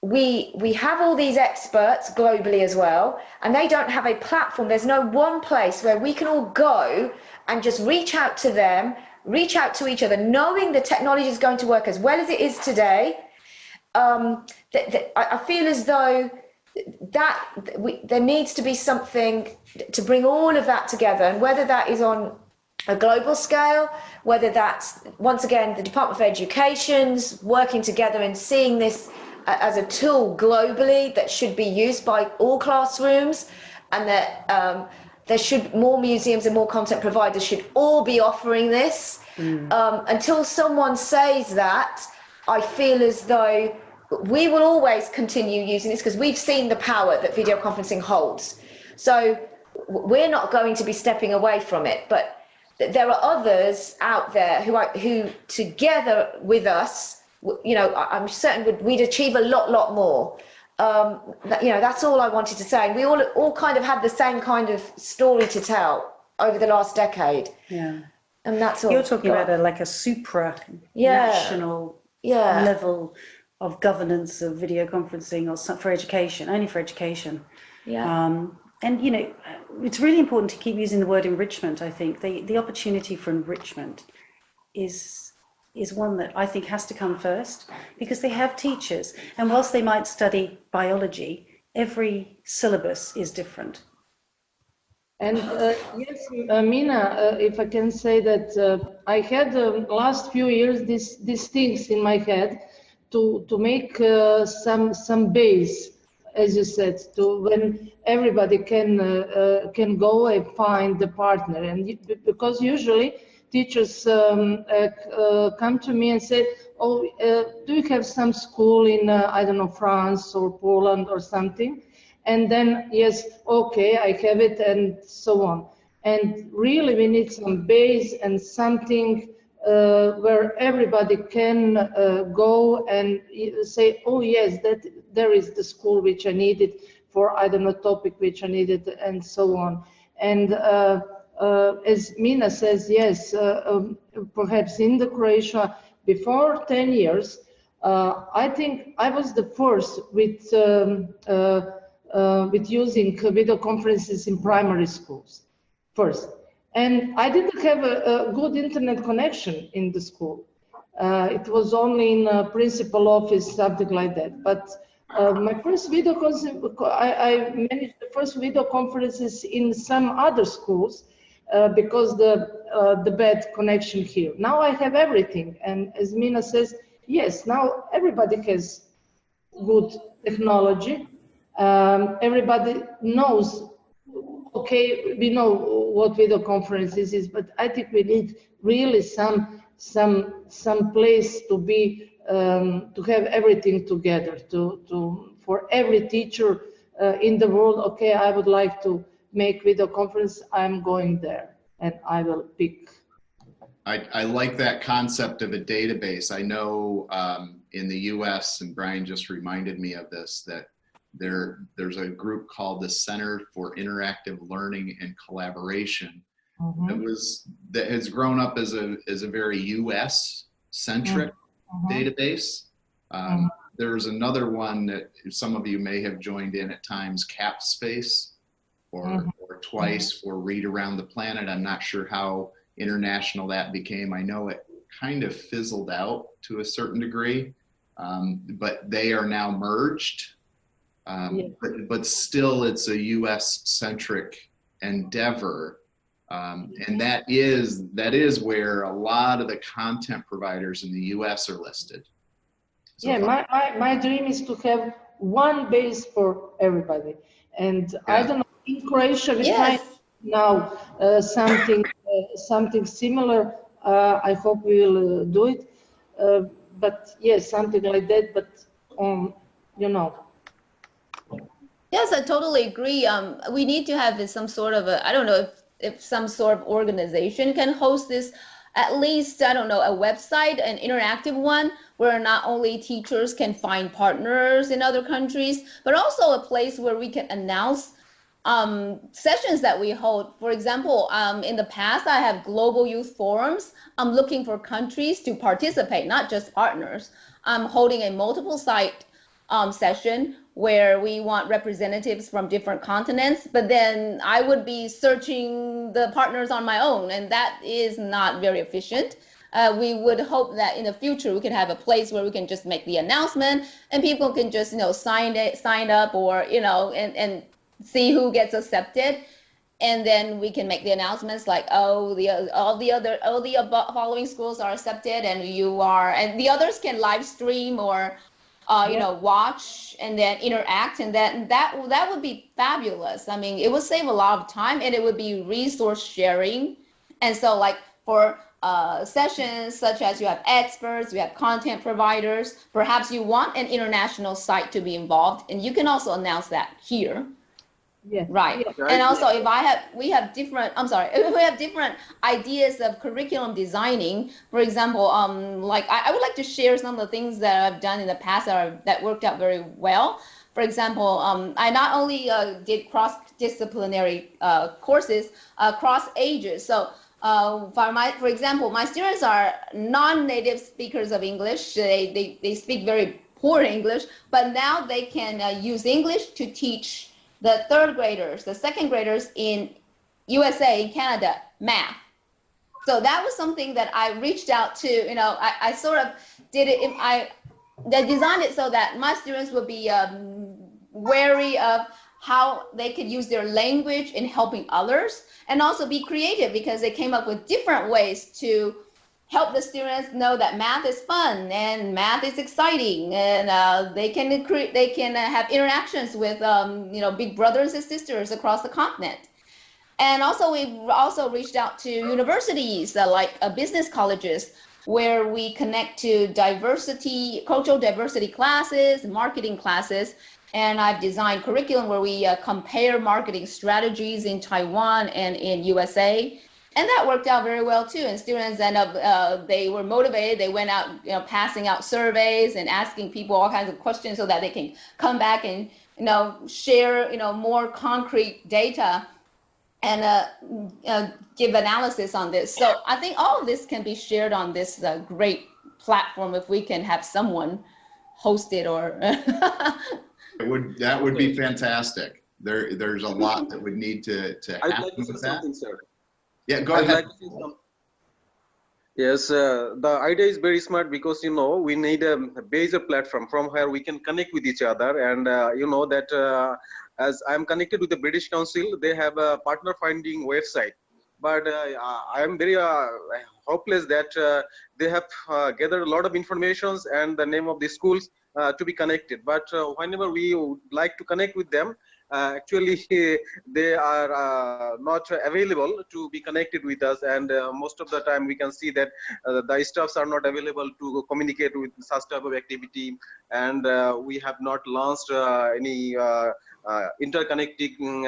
we have all these experts globally as well, and they don't have a platform. There's no one place where we can all go and just reach out to them, reach out to each other, knowing the technology is going to work as well as it is today. I feel as though there needs to be something to bring all of that together, and whether that is on a global scale, whether that's, once again, the Department of Education's working together and seeing this as a tool globally that should be used by all classrooms, and that there should, more museums and more content providers should all be offering this. Until someone says that, I feel as though we will always continue using this, because we've seen the power that video conferencing holds. So we're not going to be stepping away from it, but there are others out there who together with us, you know, I'm certain we'd achieve a lot more. You know, that's all I wanted to say. We all kind of had the same kind of story to tell over the last decade. Yeah. And that's all. You're talking about a supra-national level of governance of video conferencing, or for education, only for education. Yeah. And, you know, it's really important to keep using the word enrichment, I think. The opportunity for enrichment is one that I think has to come first, because they have teachers. And whilst they might study biology, every syllabus is different. And yes, Mina, if I can say that I had last few years these things in my head to make some base, as you said, to when everybody can go and find the partner. And because usually teachers come to me and say, "Oh, do you have some school in I don't know, France or Poland or something?" And then, yes, okay, I have it, and so on. And really, we need some base and something where everybody can go and say, oh, yes, that there is the school which I needed for, I don't know, topic which I needed, and so on. And as Mina says, yes, perhaps in the Croatia, before 10 years, I think I was the first with using video conferences in primary schools first. And I didn't have a good internet connection in the school. It was only in a principal office, something like that. But my first video I managed the first video conferences in some other schools because the bad connection here. Now I have everything. And as Mina says, yes, now everybody has good technology. Everybody knows, okay, we know what video conferences is, but I think we need really some place to be to have everything together for every teacher in the world. Okay, I would like to make video conference. I'm going there and I will pick. I like that concept of a database. I know in the US, and Brian just reminded me of this, that there's a group called the Center for Interactive Learning and Collaboration that has grown up as a very US centric database. There's another one that some of you may have joined in at times, CapSpace, or twice for Read Around the Planet. I'm not sure how international that became. I know it kind of fizzled out to a certain degree, but they are now merged. But still, it's a U.S.-centric endeavor, and that is where a lot of the content providers in the U.S. are listed. So yeah, my dream is to have one base for everybody, and I don't know, in Croatia we find now something similar. I hope we will do it, but yes, something like that. But you know. Yes, I totally agree. We need to have some sort of I don't know if some sort of organization can host this, at least, I don't know, a website, an interactive one, where not only teachers can find partners in other countries, but also a place where we can announce sessions that we hold. For example, in the past, I have global youth forums. I'm looking for countries to participate, not just partners. I'm holding a multiple site session where we want representatives from different continents, but then I would be searching the partners on my own, and that is not very efficient. We would hope that in the future we can have a place where we can just make the announcement and people can just, sign up or, and see who gets accepted. And then we can make the announcements like, all the following schools are accepted and the others can live stream or, watch and then interact, and that would be fabulous. I mean, it would save a lot of time and it would be resource sharing. And so like for sessions such as you have experts, you have content providers, perhaps you want an international site to be involved, and you can also announce that here. Yeah. Right. Yeah. And also if we have different ideas of curriculum designing, for example, like I would like to share some of the things that I've done in the past that worked out very well. For example, I not only did cross-disciplinary courses across ages. So for example, my students are non-native speakers of English. They speak very poor English, but now they can use English to teach the third graders, the second graders in USA, in Canada, math. So that was something that I reached out to, I sort of did it, I designed it so that my students would be wary of how they could use their language in helping others, and also be creative because they came up with different ways to help the students know that math is fun and math is exciting, and they can have interactions with big brothers and sisters across the continent. And also we've also reached out to universities like business colleges, where we connect to cultural diversity classes, marketing classes, and I've designed curriculum where we compare marketing strategies in Taiwan and in USA. And that worked out very well too. And students they were motivated. They went out, passing out surveys and asking people all kinds of questions so that they can come back and, share, more concrete data and give analysis on this. So I think all of this can be shared on this great platform if we can have someone host it or. That would be fantastic. There's a lot that would need to happen. I'd like to say something, sir. Yeah, go ahead. Yes, the idea is very smart because, we need a basic platform from where we can connect with each other. And, as I'm connected with the British Council, they have a partner finding website. But I am very hopeless that they have gathered a lot of information and the name of the schools to be connected. But whenever we would like to connect with them, actually they are not available to be connected with us, and most of the time we can see that the staffs are not available to communicate with such type of activity, and we have not launched any interconnecting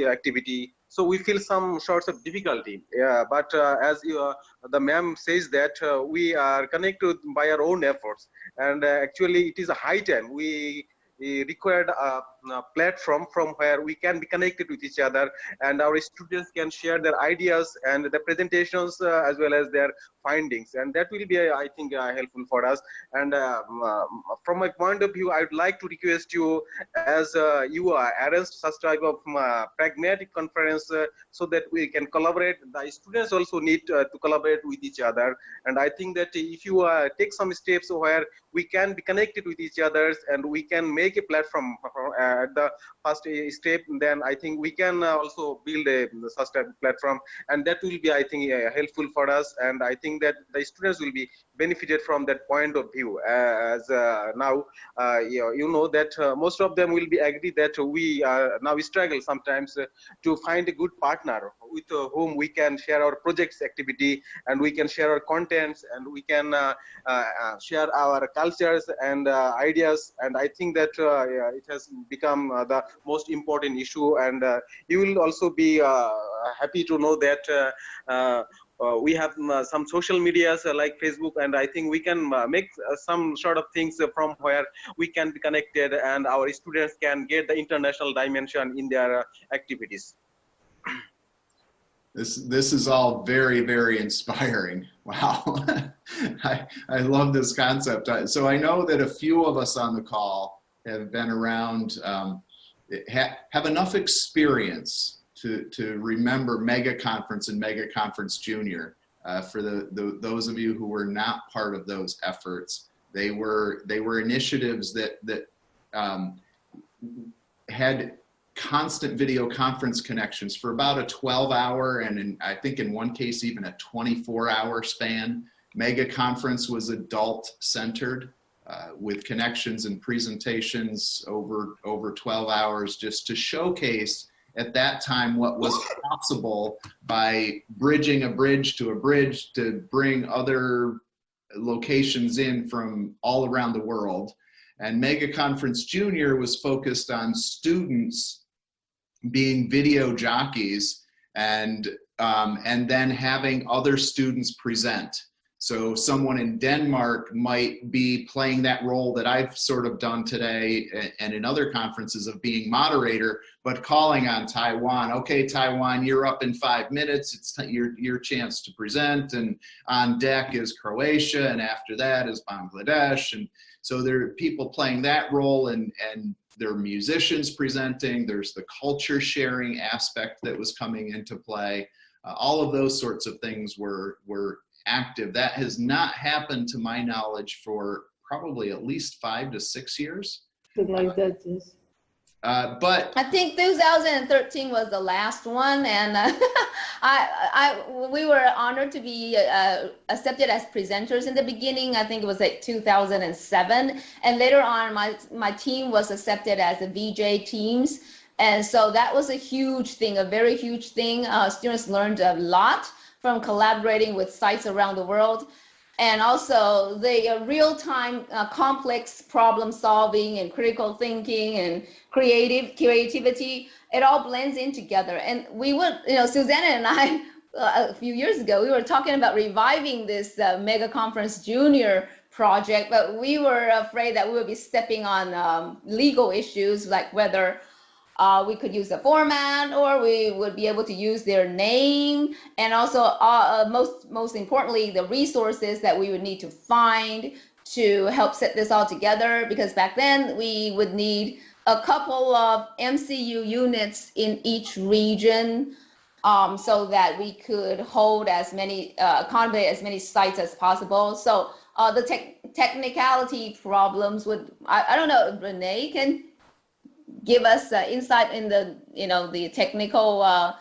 activity. So we feel some sorts of difficulty. Yeah, but as the ma'am says that we are connected by our own efforts, and actually it is a high time we required a platform from where we can be connected with each other, and our students can share their ideas and the presentations as well as their findings, and that will be, I think, helpful for us. And from my point of view, I would like to request you, as you arrange such type of pragmatic conference so that we can collaborate. The students also need to collaborate with each other, and I think that if you take some steps where we can be connected with each other and we can make a platform at the first step, then I think we can also build a such type of platform, and that will be, I think, helpful for us. And I think that the students will be benefited from that point of view, as now that most of them will be agree that we now struggle sometimes to find a good partner with whom we can share our projects activity, and we can share our contents, and we can share our cultures and ideas. And I think that it has become the most important issue, and you will also be happy to know that we have some social medias like Facebook, and I think we can make some sort of things from where we can be connected, and our students can get the international dimension in their activities. This is all very, very inspiring. Wow. I love this concept. So I know that a few of us on the call have been around have enough experience to remember Mega Conference and Mega Conference Junior. For those of you who were not part of those efforts, they were initiatives that had constant video conference connections for about a 12-hour and I think in one case even a 24-hour span. Mega Conference was adult-centered with connections and presentations over 12 hours just to showcase at that time what was possible by bridging a bridge to bring other locations in from all around the world. And Mega Conference Junior was focused on students being video jockeys and then having other students present. So someone in Denmark might be playing that role that I've sort of done today and in other conferences of being moderator, but calling on Taiwan. Okay, Taiwan, you're up in 5 minutes. It's your chance to present. And on deck is Croatia, and after that is Bangladesh. And so there are people playing that role, and there are musicians presenting. There's the culture sharing aspect that was coming into play. All of those sorts of things were active. That has not happened to my knowledge for probably at least 5 to 6 years. Something like that, yes. But I think 2013 was the last one, and we were honored to be accepted as presenters in the beginning. I think it was like 2007, and later on, my team was accepted as the VJ teams, and so that was a huge thing, a very huge thing. Students learned a lot from collaborating with sites around the world. And also the real-time complex problem solving and critical thinking and creativity, it all blends in together. And we would, Susanna and I, a few years ago, we were talking about reviving this Mega Conference Junior project, but we were afraid that we would be stepping on legal issues, like whether we could use the format or we would be able to use their name, and also most importantly, the resources that we would need to find to help set this all together, because back then we would need a couple of MCU units in each region so that we could hold as many, accommodate as many sites as possible. So the technicality problems would, I don't know if Renee can give us insight in the technical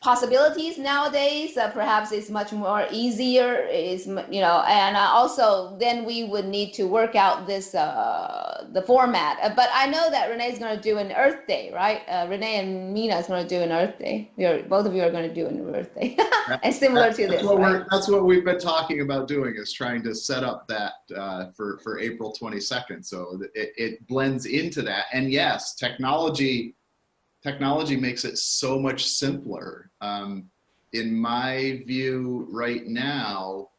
possibilities nowadays. Perhaps it's much more easier, and also then we would need to work out this the format. But I know that Renee's going to do an Earth Day, right? Renee and Mina is going to do an Earth Day. Both of you are going to do an Earth Day, and similar to this. Right? That's what we've been talking about doing, is trying to set up that for April 22nd. So it blends into that. And yes, technology makes it so much simpler. In my view right now,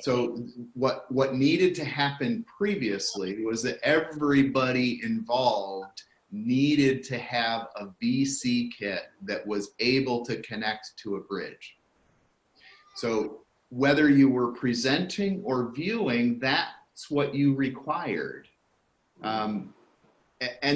so what needed to happen previously was that everybody involved needed to have a VC kit that was able to connect to a bridge. So whether you were presenting or viewing, that's what you required. And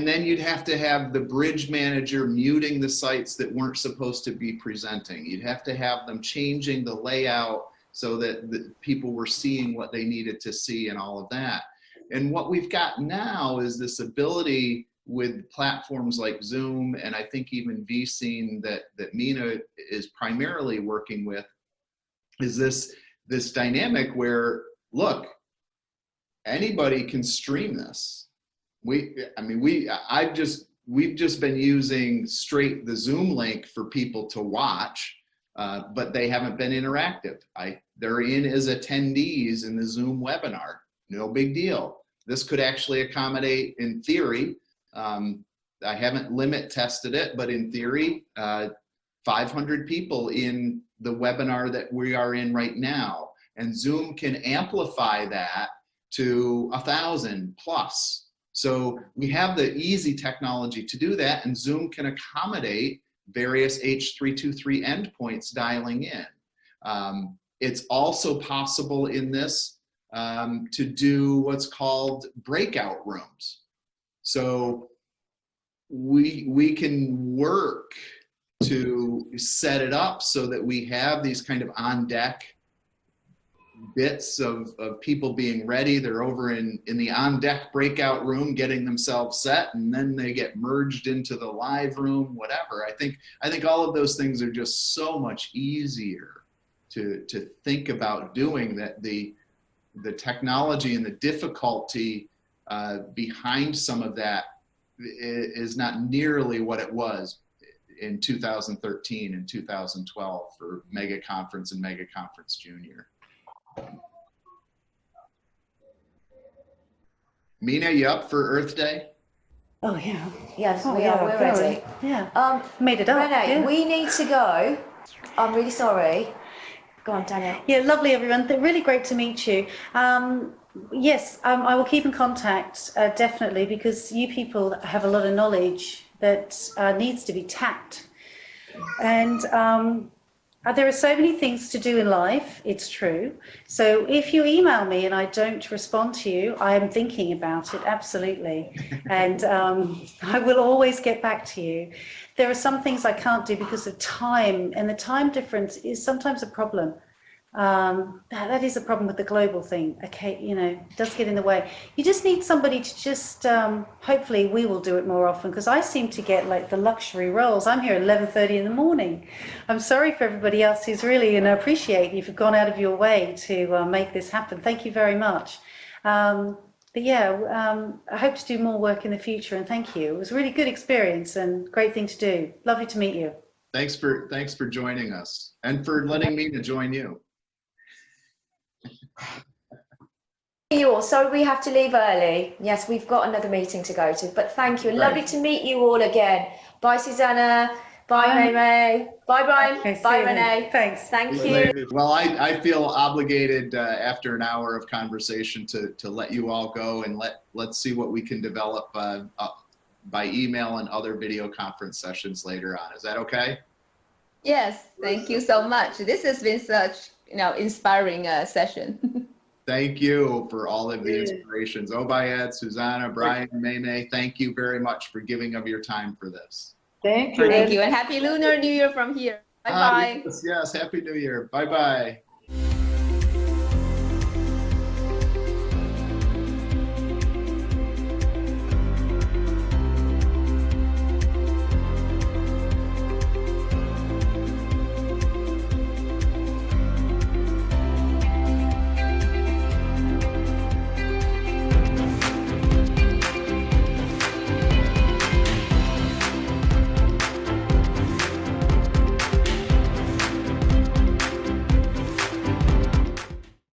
then you'd have to have the bridge manager muting the sites that weren't supposed to be presenting. You'd have to have them changing the layout so that the people were seeing what they needed to see and all of that. And what we've got now is this ability with platforms like Zoom, and I think even vScene that Mina is primarily working with, is this dynamic where, look, anybody can stream this. We've just been using straight the Zoom link for people to watch, but they haven't been interactive. They're in as attendees in the Zoom webinar. No big deal. This could actually accommodate, in theory, I haven't limit tested it, but in theory, 500 people in the webinar that we are in right now. And Zoom can amplify that to 1,000 plus. So we have the easy technology to do that, and Zoom can accommodate various H.323 endpoints dialing in. It's also possible in this to do what's called breakout rooms. So we can work to set it up so that we have these kind of on deck bits of people being ready. They're over in the on deck breakout room getting themselves set, and then they get merged into the live room, whatever. I think all of those things are just so much easier to think about doing, that the technology and the difficulty behind some of that is not nearly what it was in 2013 and 2012 for Mega Conference and Mega Conference Junior. Mina, you up for Earth Day? Oh yeah. Yes, Oh, we yeah, are. We're very. ready. Yeah. Made it up. Renee, yeah. we need to go. I'm really sorry. Go on, Danielle. Yeah, lovely everyone. Really great to meet you. Yes, I will keep in contact, definitely, because you people have a lot of knowledge that needs to be tapped. And there are so many things to do in life, it's true. So if you email me and I don't respond to you, I am thinking about it, absolutely. And I will always get back to you. There are some things I can't do because of time, and the time difference is sometimes a problem. That is a problem with the global thing. Okay, it does get in the way. You just need somebody to just, hopefully we will do it more often, because I seem to get like the luxury roles. I'm here at 11:30 in the morning. I'm sorry for everybody else who's really, and I appreciate you've gone out of your way to make this happen. Thank you very much. But yeah, I hope to do more work in the future, and thank you. It was a really good experience and great thing to do. Lovely to meet you. Thanks for joining us, and for letting me to join you. You all. Sorry we have to leave early. Yes, we've got another meeting to go to, but thank you. Right. Lovely to meet you all again. Bye, Susanna. Bye, May May. Bye, Brian. Okay, see Bye, you then. Renee. Thanks. Thank See you. later. Well, I feel obligated after an hour of conversation to let you all go, and let's see what we can develop by email and other video conference sessions later on. Is that okay? Yes, thank you so much. This has been such inspiring session. Thank you for all of the inspirations. Obayed, Susanna, Brian, May, thank you very much for giving of your time for this. Thank you. Thank you, and Happy Lunar New Year from here. Bye-bye. Yes, Happy New Year. Bye-bye.